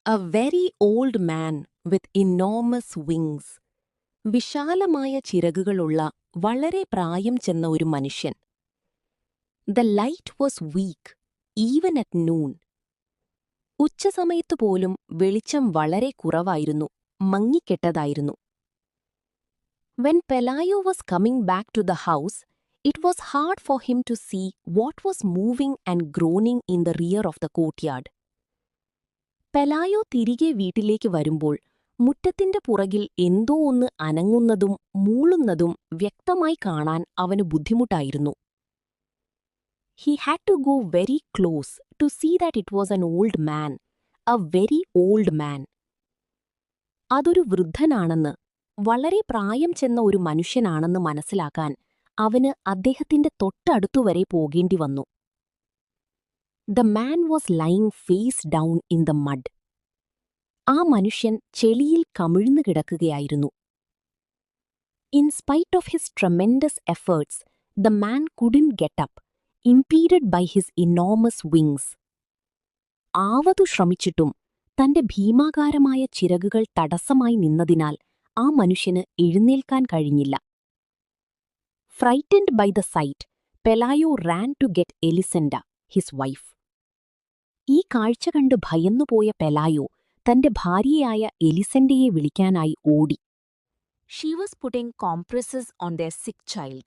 A very old man with enormous wings. വിശാലമായ ചിറകുകളുള്ള വളരെ പ്രായം ചെന്ന ഒരു മനുഷ്യൻ. The light was weak, even at noon. ഉച്ചസമയത്തു പോലും വെളിച്ചം വളരെ കുറവായിരുന്നു, മങ്ങിക്കെട്ടതായിരുന്നു. When Pelayo was coming back to the house, it was hard for him to see what was moving and groaning in the rear of the courtyard. പെലായോ തിരികെ വീട്ടിലേക്ക് വരുമ്പോൾ മുറ്റത്തിന്റെ പുറകിൽ എന്തോ ഒന്ന് അനങ്ങുന്നതും മൂളുന്നതും വ്യക്തമായി കാണാൻ അവന് ബുദ്ധിമുട്ടായിരുന്നു. He had to go very close to see that it was an old man, a very old man. അതൊരു വൃദ്ധനാണെന്ന്, വളരെ പ്രായം ചെന്ന ഒരു മനുഷ്യനാണെന്ന് മനസ്സിലാക്കാൻ അവന് അദ്ദേഹത്തിന്റെ തൊട്ടടുത്തുവരെ പോകേണ്ടി വന്നു. The man was lying face down in the mud. ആ മനുഷ്യൻ ചെളിയിൽ കമിഴ്ന്നു കിടക്കുകയായിരുന്നു. In spite of his tremendous efforts, the man couldn't get up, impeded by his enormous wings. ആവതു ശ്രമിച്ചിട്ടും തന്റെ ഭീമാകാരമായ ചിറകുകൾ തടസ്സമായി നിന്നതിനാൽ ആ മനുഷ്യന് എഴുന്നേൽക്കാൻ കഴിഞ്ഞില്ല. Frightened by the sight, Pelayo ran to get Elisenda, his wife. ഈ കാഴ്ച കണ്ട് ഭയന്നുപോയ പെലായോ തന്റെ ഭാര്യയായ എലിസെന്റയെ വിളിക്കാനായി ഓടി. She was putting compresses on their sick child.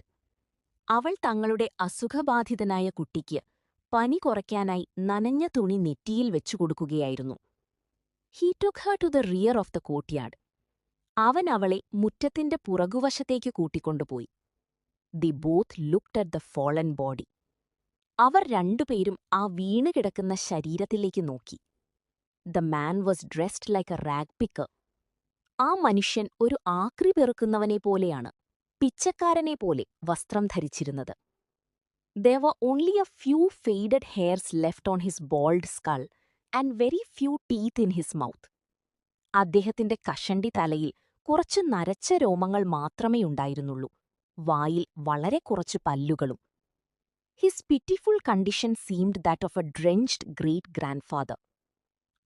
അവൾ തങ്ങളുടെ അസുഖബാധിതനായ കുട്ടിക്ക് പനി കുറയ്ക്കാനായി നനഞ്ഞ തുണി നെറ്റിയിൽ വെച്ചുകൊടുക്കുകയായിരുന്നു. He took her to the rear of the courtyard. അവൻ അവളെ മുറ്റത്തിന്റെ പുറകുവശത്തേക്ക് കൂട്ടിക്കൊണ്ടുപോയി. They both looked at the fallen body. അവർ രണ്ടുപേരും ആ വീണുകിടക്കുന്ന ശരീരത്തിലേക്ക് നോക്കി. The man was dressed like a rag picker. ആ മനുഷ്യൻ ഒരു ആക്രി പെറുക്കുന്നവനെപ്പോലെയാണ്, പിച്ചക്കാരനെപ്പോലെ വസ്ത്രം ധരിച്ചിരുന്നത്. There were only a few faded hairs left on his bald skull and very few teeth in his mouth. അദ്ദേഹത്തിന്റെ കഷണ്ടി തലയിൽ കുറച്ച് നരച്ച രോമങ്ങൾ മാത്രമേ ഉണ്ടായിരുന്നുള്ളൂ, വായിൽ വളരെ കുറച്ച് പല്ലുകളും. His pitiful condition seemed that of a drenched great-grandfather.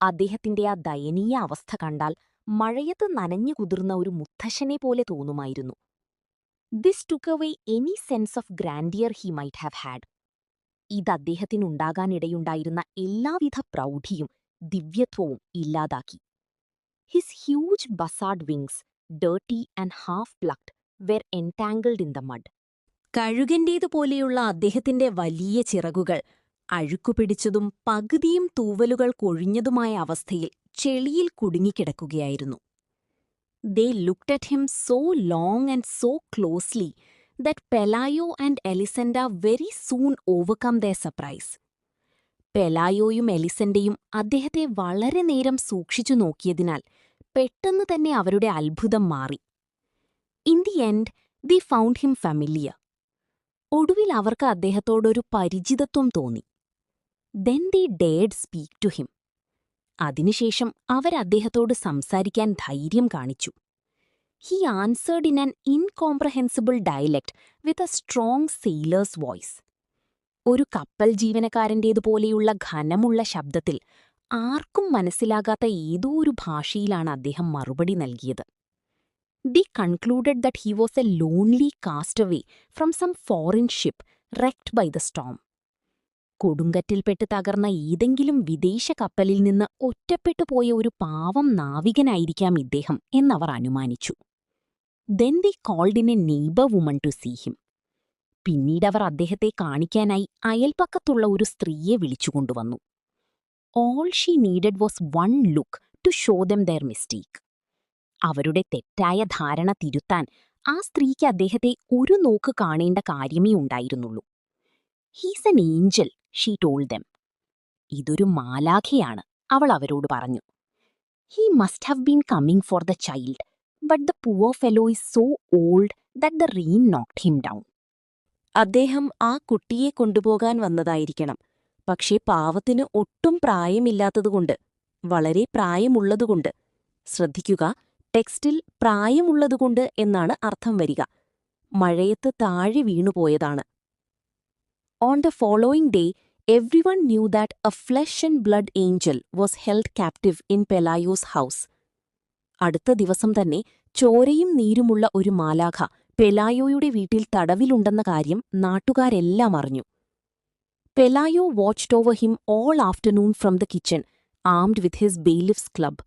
അദ്ദേഹത്തിന്റെ ആ ദയനീയ അവസ്ഥ കണ്ടാൽ മഴയത്ത് നനഞ്ഞു കുതിർന്ന ഒരു മുത്തശ്ശനെപ്പോലെ തോന്നുമായിരുന്നു. This took away any sense of grandeur he might have had. ഇത് അദ്ദേഹത്തിനുണ്ടാകാനിടയുണ്ടായിരുന്ന എല്ലാവിധ പ്രൗഢിയും ദിവ്യത്വവും ഇല്ലാതാക്കി. His huge buzzard wings, dirty and half-plucked, were entangled in the mud. കഴുകന്റേതുപോലെയുള്ള അദ്ദേഹത്തിന്റെ വലിയ ചിറകുകൾ അഴുക്കുപിടിച്ചതും പകുതിയും തൂവലുകൾ കൊഴിഞ്ഞതുമായ അവസ്ഥയിൽ ചെളിയിൽ കുടുങ്ങിക്കിടക്കുകയായിരുന്നു. They looked at him so long and so closely that Pelayo and Elisenda very soon overcome their surprise. പെലായോയും എലിസെന്റയും അദ്ദേഹത്തെ വളരെ നേരം സൂക്ഷിച്ചു നോക്കിയതിനാൽ പെട്ടെന്ന് തന്നെ അവരുടെ അത്ഭുതം മാറി. In the end, they found him familiar. ഒടുവിൽ അവർക്ക് അദ്ദേഹത്തോടൊരു പരിചിതത്വം തോന്നി. Then they dared speak to him. അതിനുശേഷം അവരദ്ദേഹത്തോട് സംസാരിക്കാൻ ധൈര്യം കാണിച്ചു. He answered in an incomprehensible dialect with a strong sailor's voice. ഒരു കപ്പൽ ജീവനക്കാരന്റേതുപോലെയുള്ള ഘനമുള്ള ശബ്ദത്തിൽ ആർക്കും മനസ്സിലാകാത്ത ഏതോ ഒരു ഭാഷയിലാണ് അദ്ദേഹം മറുപടി നൽകിയത്. They concluded that he was a lonely castaway from some foreign ship wrecked by the storm. കൊടുങ്കറ്റിൽപ്പെട്ട് തകർന്ന ഏതെങ്കിലും വിദേശ കപ്പലിൽ നിന്ന് ഒറ്റപ്പെട്ടുപോയ ഒരു പാവം നാവികനായിരിക്കാം ഇദ്ദേഹം എന്നവർ അനുമാനിച്ചു. Then they called in a neighbor woman to see him. പിന്നീടവർ അദ്ദേഹത്തെ കാണിക്കാനായി അയൽപക്കത്തുള്ള ഒരു സ്ത്രീയെ വിളിച്ചുകൊണ്ടുവന്നു. All she needed was one look to show them their mistake. അവരുടെ തെറ്റായ ധാരണ തിരുത്താൻ ആ സ്ത്രീക്ക് അദ്ദേഹത്തെ ഒരു നോക്ക് കാണേണ്ട കാര്യമേ ഉണ്ടായിരുന്നുള്ളൂ. He's an Angel, she told them. ഇതൊരു മാലാഖയാണ്, അവൾ അവരോട് പറഞ്ഞു. He must have been coming for the child, but the poor fellow is so old that the rain knocked him down. അദ്ദേഹം ആ കുട്ടിയെ കൊണ്ടുപോകാൻ വന്നതായിരിക്കണം, പക്ഷേ പാവത്തിന് ഒട്ടും പ്രായമില്ലാത്തതുകൊണ്ട്, വളരെ പ്രായമുള്ളതുകൊണ്ട്. ശ്രദ്ധിക്കുക, ടെക്സ്റ്റിൽ പ്രായമുള്ളതുകൊണ്ട് എന്നാണ് അർത്ഥം വരിക. മഴയത്ത് താഴെ വീണുപോയതാണ്. On the following day, Everyone knew that a flesh and blood angel was held captive in Pelayo's house. അടുത്ത ദിവസം തന്നെ ചോരയും നീരുമുള്ള ഒരു മാലാഖ പെലായോയുടെ വീട്ടിൽ തടവിലുണ്ടെന്ന കാര്യം നാട്ടുകാരെല്ലാം അറിഞ്ഞു. Pelayo watched over him all afternoon from the kitchen, armed with his bailiff's club.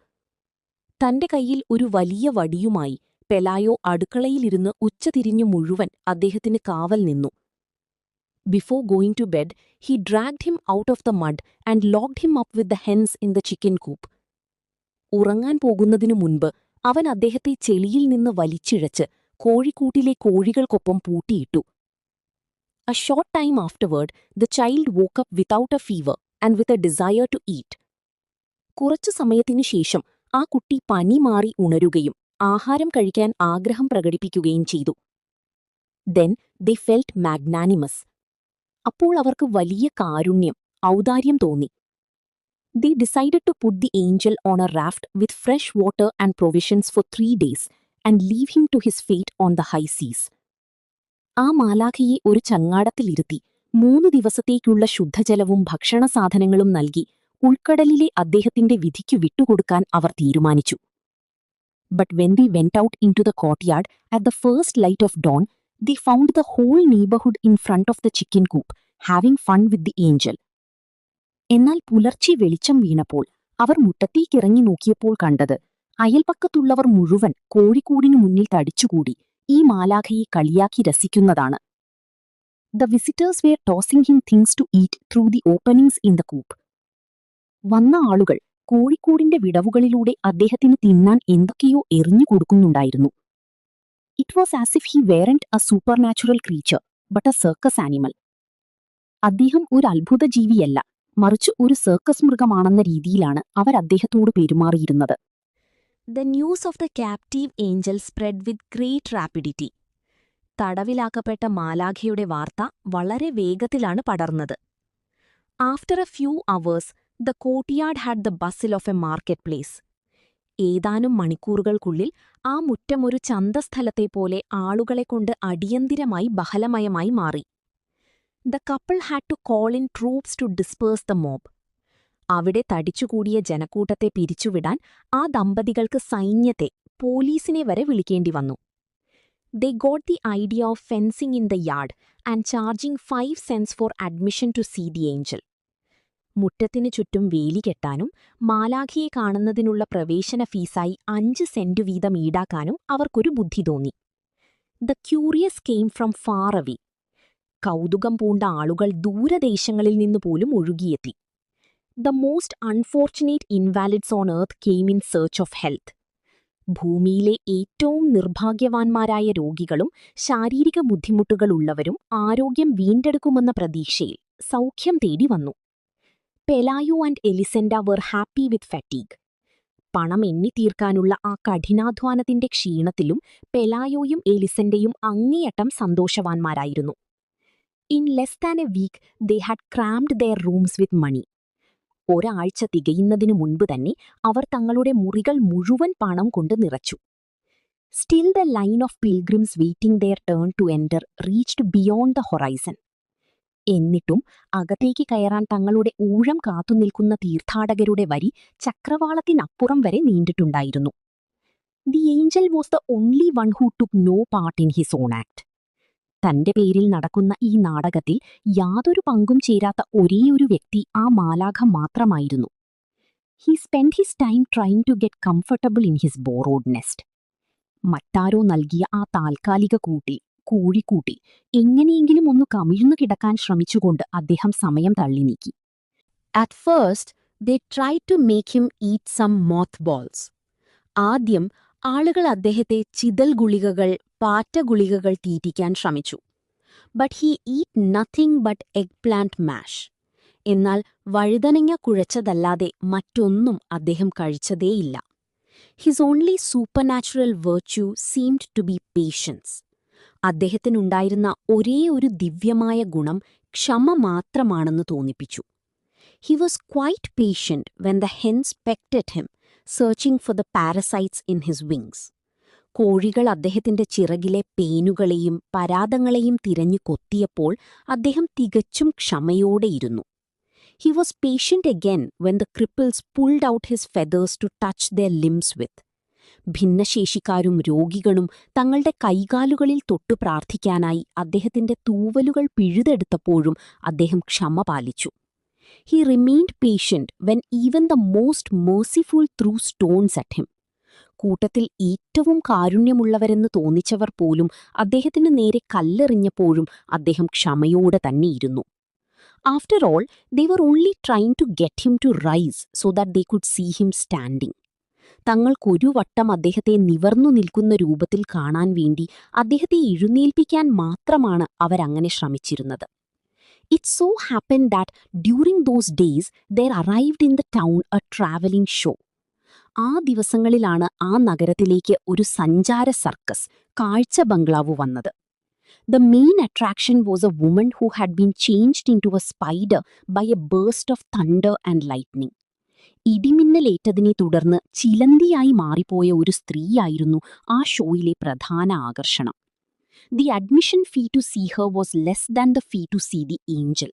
തന്റെ കയ്യിൽ ഒരു വലിയ വടിയുമായി പെലായോ അടുക്കളയിലിരുന്ന് ഉച്ചതിരിഞ്ഞു മുഴുവൻ അദ്ദേഹത്തിന് കാവൽ നിന്നു. Before going to bed, he dragged him out of the mud and locked him up with the hens in the chicken coop. ഉറങ്ങാൻ പോകുന്നതിനു മുൻപ് അവൻ അദ്ദേഹത്തെ ചെളിയിൽ നിന്ന് വലിച്ചിഴച്ച് കോഴിക്കൂട്ടിലെ കോഴികൾക്കൊപ്പം പൂട്ടിയിട്ടു. A short time afterward, the child woke up without a fever and with a desire to eat. കുറച്ചു സമയത്തിനു ശേഷം ആ കുട്ടി പനി മാറി ഉണരുകയും ആഹാരം കഴിക്കാൻ ആഗ്രഹം പ്രകടിപ്പിക്കുകയും ചെയ്തു. Then they felt magnanimous. അപ്പോൾ അവർക്ക് വലിയ കാരുണ്യം, ഔദാര്യം തോന്നി. They decided to put the angel on a raft with fresh water and provisions for 3 days and leave him to his fate on the high seas. ആ മാലാഖയെ ഒരു ചങ്ങാടത്തിലിരുത്തി 3 ദിവസത്തേക്കുള്ള ശുദ്ധജലവും ഭക്ഷണസാധനങ്ങളും നൽകി ഉൾക്കടലിലെ അദ്ദേഹത്തിന്റെ വിധിക്കു വിട്ടുകൊടുക്കാൻ അവർ തീരുമാനിച്ചു. But when they went out into the courtyard at the first light of dawn, they found the whole neighborhood in front of the chicken coop, having fun with the angel. എന്നാൽ പുലർച്ചെ വെളിച്ചം വീണപ്പോൾ അവർ മുറ്റത്തേക്കിറങ്ങി നോക്കിയപ്പോൾ കണ്ടത് അയൽപക്കത്തുള്ളവർ മുഴുവൻ കോഴിക്കൂടിനു മുന്നിൽ തടിച്ചുകൂടി ഈ മാലാഖയെ കളിയാക്കി രസിക്കുന്നതാണ്. The visitors were tossing him things to eat through the openings in the coop. വന്ന ആളുകൾ കോഴിക്കൂടിന്റെ വിടവുകളിലൂടെ അദ്ദേഹത്തിന് തിന്നാൻ എന്തൊക്കെയോ എറിഞ്ഞു കൊടുക്കുന്നുണ്ടായിരുന്നു. It was as if he weren't a supernatural creature, but a circus animal. അദ്ദേഹം ഒരു അത്ഭുത ജീവിയല്ല, മറിച്ച് ഒരു സർക്കസ് മൃഗമാണെന്ന രീതിയിലാണ് അവർ അദ്ദേഹത്തോട് പെരുമാറിയിരുന്നത്. The news of the captive angel spread with great rapidity. തടവിലാക്കപ്പെട്ട മാലാഖയുടെ വാർത്ത വളരെ വേഗത്തിലാണ് പടർന്നത്. After a few hours, the courtyard had the bustle of a marketplace. ഏതാനും മണിക്കൂറുകൾക്കുള്ളിൽ ആ മുറ്റം ഒരു ചന്തസ്ഥലത്തെപ്പോലെ ആളുകളെക്കൊണ്ട് അടിയന്തിരമായി ബഹലമയമായി മാറി. The couple had to call in troops to disperse the mob. അവിടെ തടിച്ചുകൂടിയ ജനക്കൂട്ടത്തെ പിരിച്ചുവിടാൻ ആ ദമ്പതികൾക്ക് സൈന്യത്തെ, പോലീസിനെ വരെ വിളിക്കേണ്ടി വന്നു. They got the idea of fencing in the yard and charging 5 cents for admission to see the angel. മുറ്റത്തിനു ചുറ്റും വേലി കെട്ടാനും മാലാഖയെ കാണുന്നതിനുള്ള പ്രവേശന ഫീസായി 5 സെന്റ് വീതം ഈടാക്കാനും അവർക്കൊരു ബുദ്ധി തോന്നി. The curious came from far away. കൗതുകം പൂണ്ട ആളുകൾ ദൂരദേശങ്ങളിൽ നിന്നുപോലും ഒഴുകിയെത്തി. The most unfortunate invalids on earth came in search of health. ഭൂമിയിലെ ഏറ്റവും നിർഭാഗ്യവാന്മാരായ രോഗികളും ശാരീരിക ബുദ്ധിമുട്ടുകളുള്ളവരും ആരോഗ്യം വീണ്ടെടുക്കുമെന്ന പ്രതീക്ഷയിൽ സൗഖ്യം തേടി വന്നു. പെലായോ and എലിസെൻഡ were happy with fatigue. പണം എണ്ണിത്തീർക്കാനുള്ള ആ കഠിനാധ്വാനത്തിന്റെ ക്ഷീണത്തിലും പെലായോയും എലിസെൻഡയും അങ്ങേയറ്റം സന്തോഷവാന്മാരായിരുന്നു. In less than a week, they had crammed their rooms with money. ഒരാഴ്ച തികയുന്നതിനു മുൻപ് തന്നെ അവർ തങ്ങളുടെ മുറികൾ മുഴുവൻ പണം കൊണ്ട് നിറച്ചു. Still the line of pilgrims waiting their turn to enter reached beyond the horizon. എന്നിട്ടും അകത്തേക്ക് കയറാൻ തങ്ങളുടെ ഊഴം കാത്തുനിൽക്കുന്ന തീർത്ഥാടകരുടെ വരി ചക്രവാളത്തിനപ്പുറം വരെ നീണ്ടിട്ടുണ്ടായിരുന്നു. The angel was the only one who took no part in his own act. തന്റെ പേരിൽ നടക്കുന്ന ഈ നാടകത്തിൽ യാതൊരു പങ്കും ചേരാത്ത ഒരേയൊരു വ്യക്തി ആ മാലാഖ മാത്രമായിരുന്നു. He spent his time trying to get comfortable in his borrowed nest. മറ്റാരോ നൽകിയ ആ താൽക്കാലിക കൂട്ടിൽ, കോഴിക്കൂട്ടിൽ എങ്ങനെയെങ്കിലും ഒന്ന് കമിഴ്ന്നു കിടക്കാൻ ശ്രമിച്ചുകൊണ്ട് അദ്ദേഹം സമയം തള്ളി നീക്കി. At first, they tried to make him eat some mothballs. ആദ്യം ആളുകൾ അദ്ദേഹത്തെ ചിതൽ ഗുളികകൾ, പാറ്റ ഗുളികകൾ തീറ്റിക്കാൻ ശ്രമിച്ചു. But he eat nothing but eggplant mash. എന്നാൽ വഴുതനങ്ങ കുഴച്ചതല്ലാതെ മറ്റൊന്നും അദ്ദേഹം കഴിച്ചതേയില്ല. His only supernatural virtue seemed to be patience. അദ്ദേഹത്തിനുണ്ടായിരുന്ന ഒരേ ഒരു ദിവ്യമായ ഗുണം ക്ഷമ മാത്രമാണെന്ന് തോന്നിപ്പിച്ചു. He was quite patient when the hens pecked at him, searching for the parasites in his wings. കോഴികൾ അദ്ദേഹത്തിന്റെ ചിറകിലെ പേനുകളെയും പരാതങ്ങളെയും തിരഞ്ഞു കൊത്തിയപ്പോൾ അദ്ദേഹം തികച്ചും ക്ഷമയോടെയിരുന്നു. He was patient again when the cripples pulled out his feathers to touch their limbs with. ഭിന്നശേഷിക്കാരും രോഗികളും തങ്ങളുടെ കൈകാലുകളിൽ തൊട്ടു പ്രാർത്ഥിക്കാനായി അദ്ദേഹത്തിന്റെ തൂവലുകൾ പിഴുതെടുത്തപ്പോഴും അദ്ദേഹം ക്ഷമ പാലിച്ചു. He remained patient when even the most merciful threw stones at him. കൂട്ടത്തിൽ ഏറ്റവും കാരുണ്യമുള്ളവരെന്ന് തോന്നിച്ചവർ പോലും അദ്ദേഹത്തിന് നേരെ കല്ലെറിഞ്ഞപ്പോഴും അദ്ദേഹം ക്ഷമയോടെ തന്നെയിരുന്നു. After all, they were only trying to get him to rise so that they could see him standing. തങ്ങൾക്കൊരു വട്ടം അദ്ദേഹത്തെ നിവർന്നു നിൽക്കുന്ന രൂപത്തിൽ കാണാൻ വേണ്ടി അദ്ദേഹത്തെ എഴുന്നേൽപ്പിക്കാൻ മാത്രമാണ് അവരങ്ങനെ ശ്രമിച്ചിരുന്നത്. It so happened that during those days there arrived in the town a traveling show. ആ ദിവസങ്ങളിലാണ് ആ നഗരത്തിലേക്ക് ഒരു സഞ്ചാര സർക്കസ്, കാഴ്ച ബംഗ്ലാവ് വന്നത്. The main attraction was a woman who had been changed into a spider by a burst of thunder and lightning. ഇടിമിന്നലേറ്റതിനെ തുടർന്ന് ചിലന്തിയായി മാറിപ്പോയ ഒരു സ്ത്രീയായിരുന്നു ആ ഷോയിലെ പ്രധാന ആകർഷണം. The admission fee to see her was less than the fee to see the angel.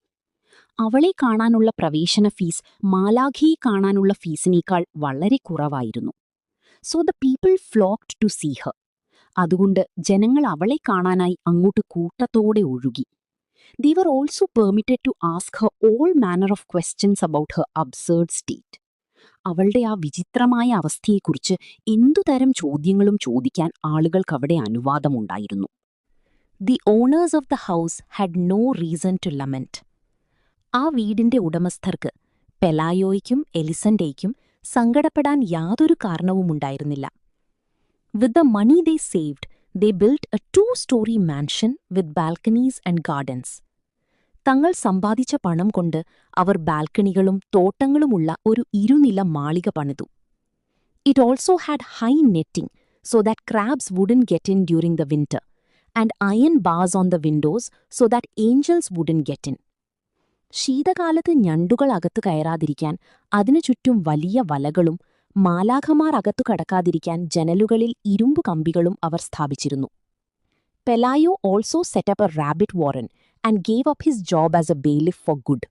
അവളെ കാണാനുള്ള പ്രവേശന fees മാലാഖയെ കാണാനുള്ള ഫീസിനേക്കാൾ വളരെ കുറവായിരുന്നു. So the people flocked to see her. അതുകൊണ്ട് ജനങ്ങൾ അവളെ കാണാനായി അങ്ങോട്ട് കൂട്ടത്തോടെ ഒഴുകി. They were also permitted to ask her all manner of questions about her absurd state. അവളുടെ ആ വിചിത്രമായ അവസ്ഥയെക്കുറിച്ച് എന്തുതരം ചോദ്യങ്ങളും ചോദിക്കാൻ ആളുകൾക്കവിടെ അനുവാദമുണ്ടായിരുന്നു. The owners of the house had no reason to lament. ആ വീടിന്റെ ഉടമസ്ഥർക്ക്, പെലായോയ്ക്കും എലിസന്റേയ്ക്കും സങ്കടപ്പെടാൻ യാതൊരു കാരണവുമുണ്ടായിരുന്നില്ല. With the money they saved, they built a 2-story mansion with balconies and gardens. തങ്ങൾ സമ്പാദിച്ച പണം കൊണ്ട് അവർ ബാൽക്കണികളും തോട്ടങ്ങളുമുള്ള ഒരു ഇരുനില മാളിക പണിതു. It also had high netting so that crabs wouldn't get in during the winter, and iron bars on the windows so that angels wouldn't get in. ശീതകാലത്ത് ഞണ്ടുകൾ അകത്തു കയറാതിരിക്കാൻ അതിനു ചുറ്റും വലിയ വലകളും മാലാഖമാർ അകത്തു കടക്കാതിരിക്കാൻ ജനലുകളിൽ ഇരുമ്പു കമ്പികളും അവർ സ്ഥാപിച്ചിരുന്നു. Pelayo also set up a rabbit warren and gave up his job as a bailiff for good.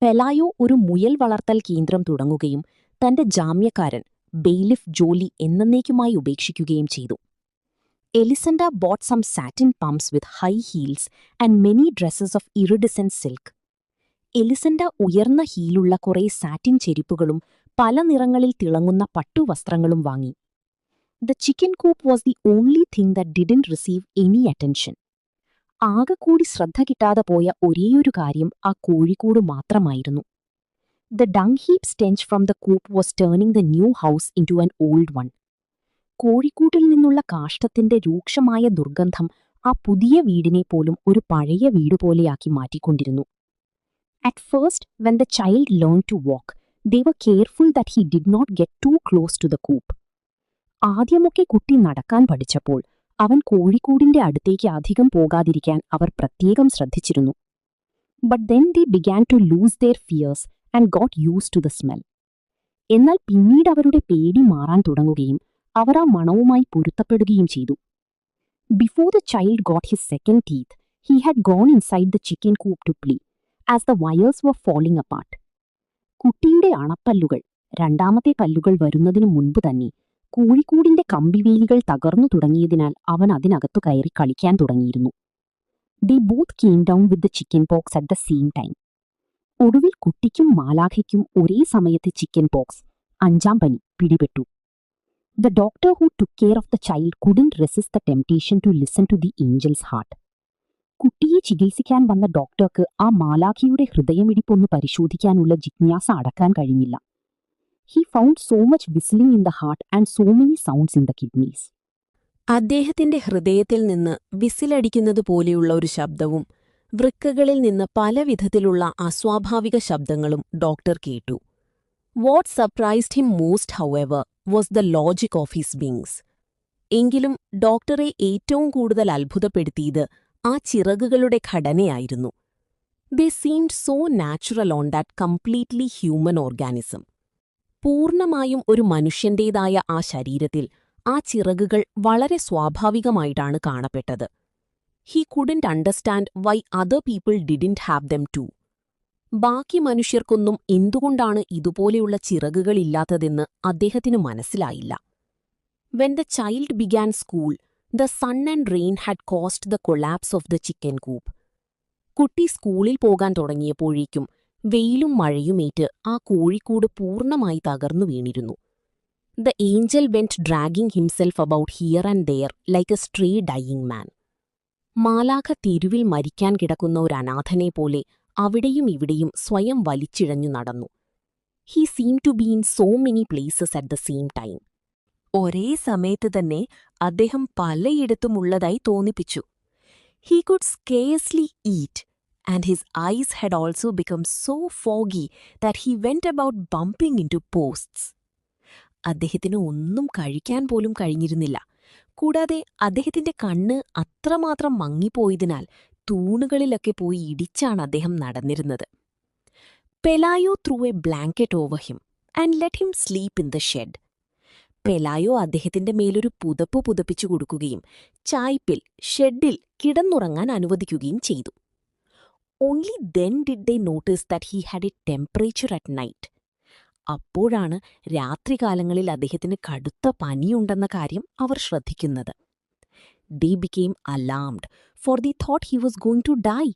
Pelayo ഒരു മുയൽ വളർത്തൽ കേന്ദ്രം തുടങ്ങുകയും തന്റെ ജാമ്യക്കാരൻ ബെയിലിഫ് ജോലി എന്നേക്കുമായി ഉപേക്ഷിക്കുകയും ചെയ്തു. Elisenda bought some satin pumps with high heels and many dresses of iridescent silk. Elisenda ഉയർന്ന ഹീലുള്ള കുറേ സാറ്റിൻ ചെരിപ്പുകളും പല നിറങ്ങളിൽ തിളങ്ങുന്ന പട്ടുവസ്ത്രങ്ങളും വാങ്ങി. The chicken coop was the only thing that didn't receive any attention. ആകെക്കൂടി ശ്രദ്ധ കിട്ടാതെ പോയ ഒരേയൊരു കാര്യം ആ കോഴിക്കൂട് മാത്രമായിരുന്നു. The dung heap stench from the coop was turning the new house into an old one. കോഴിക്കൂട്ടിൽ നിന്നുള്ള കാഷ്ടത്തിന്റെ രൂക്ഷമായ ദുർഗന്ധം ആ പുതിയ വീടിനെ പോലും ഒരു പഴയ വീടുപോലെയാക്കി മാറ്റിക്കൊണ്ടിരുന്നു. At first, when the child learned to walk, they were careful that he did not get too close to the coop. ആദ്യമൊക്കെ കുട്ടി നടക്കാൻ പഠിച്ചപ്പോൾ അവൻ കോഴിക്കൂടിന്റെ അടുത്തേക്ക് അധികം പോകാതിരിക്കാൻ അവർ പ്രത്യേകം ശ്രദ്ധിച്ചിരുന്നു. But then they began to lose their fears and got used to the smell. എന്നാൽ പിന്നീട് അവരുടെ പേടി മാറാൻ തുടങ്ങുകയും അവർ ആ മണവുമായി പൊരുത്തപ്പെടുകയും ചെയ്തു. Before the child got his second teeth, he had gone inside the chicken coop to play, as the wires were falling apart. കുട്ടിയുടെ അണപ്പല്ലുകൾ, രണ്ടാമത്തെ പല്ലുകൾ വരുന്നതിനു മുൻപ് തന്നെ കോഴിക്കൂടിന്റെ കമ്പിവേലികൾ തകർന്നു തുടങ്ങിയതിനാൽ അവൻ അതിനകത്തു കയറി കളിക്കാൻ തുടങ്ങിയിരുന്നു. They both came down with the chicken pox at the same time. ഒടുവിൽ കുട്ടിക്കും മാലാഖയ്ക്കും ഒരേ സമയത്ത് ചിക്കൻ പോക്സ്, 5ാം പനി, പിടിപെട്ടു. The doctor who took care of the child couldn't resist the temptation to listen to the angel's heart. കുട്ടിയെ ചികിത്സിക്കാൻ വന്ന ഡോക്ടർക്ക് ആ മാലാഖയുടെ ഹൃദയമിടിപ്പൊന്ന് പരിശോധിക്കാനുള്ള ജിജ്ഞാസ അടക്കാൻ കഴിഞ്ഞില്ല. He found so much whistling in the heart and so many sounds in the kidneys. അദ്ദേഹത്തിന്റെ ഹൃദയത്തിൽ നിന്ന് വിസിലടിക്കുന്നത് പോലെയുള്ള ഒരു ശബ്ദവും വൃക്കകളിൽ നിന്ന് പലവിധത്തിലുള്ള അസ്വാഭാവിക ശബ്ദങ്ങളും ഡോക്ടർ കേട്ടു. What surprised him most, however, was the logic of his wings. എങ്കിലും ഡോക്ടറെ ഏറ്റവും കൂടുതൽ അത്ഭുതപ്പെടുത്തിയത് ആ ചിറകുകളുടെ ഘടനയായിരുന്നു. They seemed so natural on that completely human organism. പൂർണ്ണമായും ഒരു മനുഷ്യന്റേതായ ആ ശരീരത്തിൽ ആ ചിറകുകൾ വളരെ സ്വാഭാവികമായിട്ടാണ് കാണപ്പെട്ടത്. He couldn't understand why other people didn't have them too. ബാക്കി മനുഷ്യർക്കൊന്നും എന്തുകൊണ്ടാണ് ഇതുപോലെയുള്ള ചിറകുകളില്ലാത്തതെന്ന് അദ്ദേഹത്തിന് മനസ്സിലായില്ല. When the child began school, the sun and rain had caused the collapse of the chicken coop. കുട്ടി സ്കൂളിൽ പോകാൻ തുടങ്ങിയപ്പോഴേക്കും വെയിലും മഴയുമേറ്റ് ആ കോഴിക്കൂട് പൂർണ്ണമായി തകർന്നു വീണിരുന്നു. The angel went dragging himself about here and there like a stray dying man. മാലാഖ തെരുവിൽ മരിക്കാൻ കിടക്കുന്ന ഒരു അനാഥനെ പോലെ അവിടെയും ഇവിടെയും സ്വയം വലിച്ചിഴഞ്ഞു നടന്നു. He seem to be in so many places at the same time. ഒരേ സമയത്ത് തന്നെ അദ്ദേഹം പലയിടത്തുമുള്ളതായി തോന്നിപ്പിച്ചു. He could scarcely eat, and his eyes had also become so foggy that he went about bumping into posts. അദ്ദേഹത്തിന് ഒന്നും കഴിക്കാൻ പോലും കഴിഞ്ഞിരുന്നില്ല. കൂടാതെ അദ്ദേഹത്തിന്റെ കണ്ണ് അത്രമാത്രം മങ്ങിപ്പോയതിനാൽ തൂണുകളിലൊക്കെ പോയി ഇടിച്ചാണ് അദ്ദേഹം നടന്നിരുന്നത്. Pelayo threw a blanket over him and let him sleep in the shed. Pelayo അദ്ദേഹത്തിന്റെ മേലൊരു പുതപ്പ് പുതപ്പിച്ചു കൊടുക്കുകയും ചായ്പിൽ ഷെഡിൽ കിടന്നുറങ്ങാൻ അനുവദിക്കുകയും ചെയ്തു. Only then did they notice that he had a temperature at night. അപ്പോഴാണ് രാത്രികാലങ്ങളിൽ അദ്ദേഹത്തിന് കടുത്ത പനിയുണ്ടെന്ന കാര്യം അവർ ശ്രദ്ധിക്കുന്നത്. They became alarmed, for they thought he was going to die.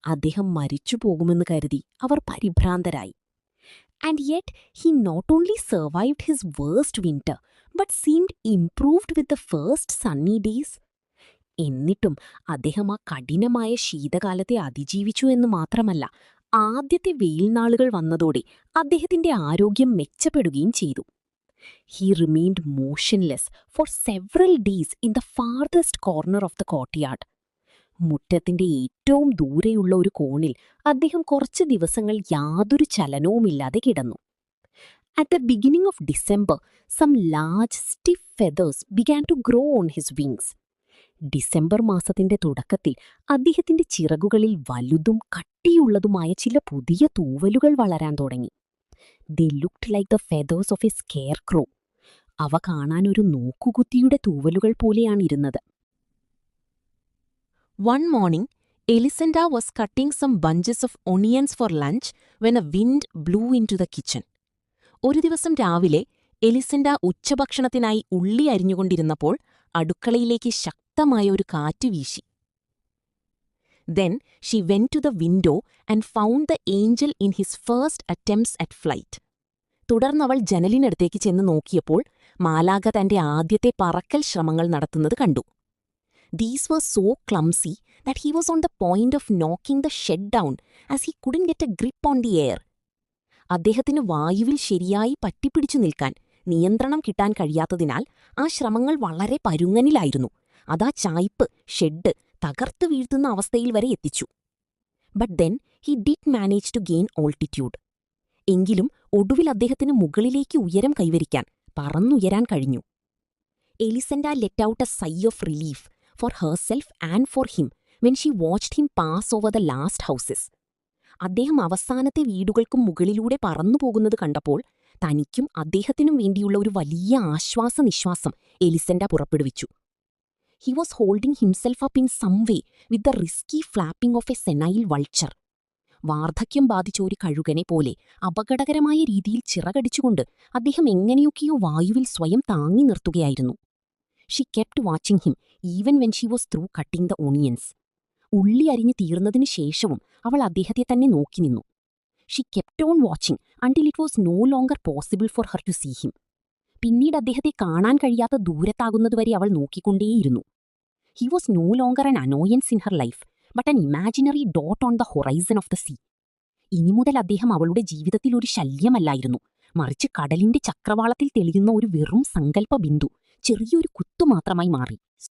അദ്ദേഹം മരിച്ചു പോകുമെന്ന് കരുതി അവർ പരിഭ്രാന്തരായി. And yet he not only survived his worst winter but seemed improved with the first sunny days. എന്നിട്ടും അദ്ദേഹം ആ കഠിനമായ ശീതകാലത്തെ അതിജീവിച്ചു എന്ന് മാത്രമല്ല, ആദ്യത്തെ വെയിൽനാളുകൾ വന്നതോടെ അദ്ദേഹത്തിന്റെ ആരോഗ്യം മെച്ചപ്പെടുകയും ചെയ്തു. He remained motionless for several days in the farthest corner of the courtyard. മുറ്റത്തിന്റെ ഏറ്റവും ദൂരെയുള്ള ഒരു കോണിൽ അദ്ദേഹം കുറച്ച് ദിവസങ്ങൾ യാതൊരു ചലനവുമില്ലാതെ കിടന്നു. At the beginning of December, some large stiff feathers began to grow on his wings. December മാസത്തിന്റെ തുടക്കത്തിൽ അദ്ദേഹത്തിന്റെ ചിറകുകളിൽ വലുതും കട്ടിയുള്ളതുമായ ചില പുതിയ തൂവലുകൾ വളരാൻ തുടങ്ങി. They looked like the feathers of a scarecrow. അവ കാണാനൊരു നോക്കുകുത്തിയുടെ തൂവലുകൾ പോലെയാണിരുന്നത്. One morning, Elisenda was cutting some bunches of onions for lunch when a wind blew into the kitchen. ഒരു ദിവസം രാവിലെ എലിസെൻഡ ഉച്ചഭക്ഷണത്തിനായി ഉള്ളി അരിഞ്ഞുകൊണ്ടിരുന്നപ്പോൾ അടുക്കളയിലേക്ക് ശക്തമായ ഒരു കാറ്റ് വീശി. Then she went to the window and found the angel in his first attempts at flight. തുടർന്നവൾ ജനലിനടുത്തേക്ക് ചെന്ന് നോക്കിയപ്പോൾ മാലാഖ തന്റെ ആദ്യത്തെ പറക്കൽ ശ്രമങ്ങൾ നടത്തുന്നത് കണ്ടു. These were so clumsy that he was on the point of knocking the shed down as he couldn't get a grip on the air. അദ്ദേഹത്തിന് വായുവിൽ ശരിയായി പറ്റിപ്പിടിച്ചു നിൽക്കാൻ നിയന്ത്രണം കിട്ടാൻ കഴിയാത്തതിനാൽ ആ ശ്രമങ്ങൾ വളരെ പരുങ്ങനിലായിരുന്നു. അതാ ചായ്പ് ഷെഡ് തകർത്ത് വീഴ്ത്തുന്ന അവസ്ഥയിൽ വരെ എത്തിച്ചു. But then he did manage to gain altitude. എങ്കിലും ഒടുവിൽ അദ്ദേഹത്തിന് മുകളിലേക്ക് ഉയരം കൈവരിക്കാൻ പറന്നുയരാൻ കഴിഞ്ഞു. Elisenda let out a sigh of relief for herself and for him when she watched him pass over the last houses. അദ്ദേഹം അവസാനത്തെ വീടുകൾക്കും മുകളിലൂടെ പറന്നുപോകുന്നത് കണ്ടപ്പോൾ തനിക്കും അദ്ദേഹത്തിനും വേണ്ടിയുള്ള ഒരു വലിയ ആശ്വാസനിശ്വാസം എലിസെൻഡ പുറപ്പെടുവിച്ചു. He was holding himself up in some way with the risky flapping of a senile vulture. വാർദ്ധക്യം ബാധിച്ച ഒരു കഴുകനെ പോലെ അപകടകരമായ രീതിയിൽ ചിറകടിച്ചുകൊണ്ട് അദ്ദേഹം എങ്ങനെയൊക്കെയോ വായുവിൽ സ്വയം താങ്ങി നിർത്തുകയായിരുന്നു. She kept watching him even when she was through cutting the onions. ഉള്ളി അരിഞ്ഞു തീർന്നതിനു ശേഷവും അവൾ അദ്ദേഹത്തെ തന്നെ നോക്കി നിന്നു. She kept on watching until it was no longer possible for her to see him. പിന്നീട് അദ്ദേഹത്തെ കാണാൻ കഴിയാത്ത ദൂരത്താകുന്നതുവരെ അവൾ നോക്കിക്കൊണ്ടേയിരുന്നു. He was no longer an annoyance in her life, but an imaginary dot on the horizon of the sea. ഇനി മുതൽ അദ്ദേഹം അവളുടെ ജീവിതത്തിൽ ഒരു ശല്യമല്ലായിരുന്നു, മറിച്ച് കടലിന്റെ ചക്രവാളത്തിൽ തെളിയുന്ന ഒരു വെറും സങ്കല്പ ബിന്ദു, ചെറിയൊരു കുത്തുമാത്രമായി മാറി.